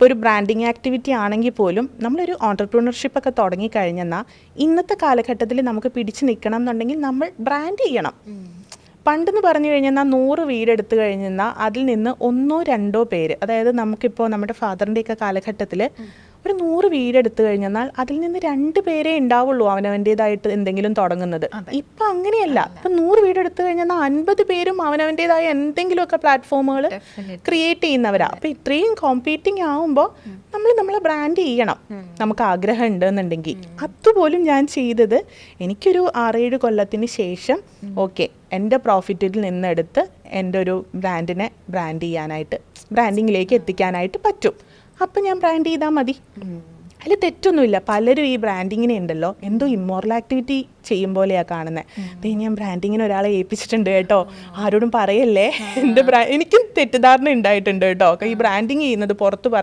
ഇപ്പോൾ ഒരു branding activity ആണെങ്കിൽ പോലും നമ്മളൊരു ഓൺടർപ്രണർഷിപ്പ് ഒക്കെ തുടങ്ങിക്കഴിഞ്ഞെന്നാൽ ഇന്നത്തെ കാലഘട്ടത്തിൽ നമുക്ക് പിടിച്ചു നിൽക്കണം എന്നുണ്ടെങ്കിൽ നമ്മൾ ബ്രാൻഡ് ചെയ്യണം. പണ്ടെന്ന് പറഞ്ഞു കഴിഞ്ഞാൽ 100 വീടെടുത്ത് കഴിഞ്ഞാൽ അതിൽ നിന്ന് 1-2 പേര്, അതായത് നമുക്കിപ്പോൾ നമ്മുടെ ഫാദറിൻ്റെയൊക്കെ കാലഘട്ടത്തിൽ ഒരു 100 വീടെടുത്ത് കഴിഞ്ഞാൽ അതിൽ നിന്ന് 2 പേരേ ഉണ്ടാവുള്ളൂ അവനവൻ്റേതായിട്ട് എന്തെങ്കിലും തുടങ്ങുന്നത്. ഇപ്പം അങ്ങനെയല്ല. ഇപ്പം 100 വീടെടുത്ത് കഴിഞ്ഞാൽ 50 പേരും അവനവൻ്റേതായ എന്തെങ്കിലുമൊക്കെ പ്ലാറ്റ്ഫോമുകൾ ക്രിയേറ്റ് ചെയ്യുന്നവരാ. അപ്പം ഇത്രയും കോമ്പീറ്റിംഗ് ആവുമ്പോൾ നമ്മളെ ബ്രാൻഡ് ചെയ്യണം, നമുക്ക് ആഗ്രഹം ഉണ്ടെന്നുണ്ടെങ്കിൽ. അതുപോലും ഞാൻ ചെയ്തത് എനിക്കൊരു 6-7 കൊല്ലത്തിന് ശേഷം ഓക്കെ എൻ്റെ പ്രോഫിറ്റിൽ നിന്നെടുത്ത് എൻ്റെ ഒരു ബ്രാൻഡിനെ ബ്രാൻഡ് ചെയ്യാനായിട്ട്, ബ്രാൻഡിങ്ങിലേക്ക് എത്തിക്കാനായിട്ട് പറ്റും. അപ്പം ഞാൻ ബ്രാൻഡ് ചെയ്താൽ മതി, അതിൽ തെറ്റൊന്നുമില്ല. പലരും ഈ ബ്രാൻഡിങ്ങിനെ ഉണ്ടല്ലോ എന്തോ ഇമ്മോറൽ ആക്ടിവിറ്റി ചെയ്യും പോലെയാണ് കാണുന്നത്. അതേ ഞാൻ ബ്രാൻഡിങ്ങിന് ഒരാളെ ഏൽപ്പിച്ചിട്ടുണ്ട് കേട്ടോ, ആരോടും പറയല്ലേ, എൻ്റെ എനിക്കും തെറ്റിദ്ധാരണ ഉണ്ടായിട്ടുണ്ട് കേട്ടോ. ഈ ബ്രാൻഡിങ് ചെയ്യുന്നത് പുറത്ത് പറയാൻ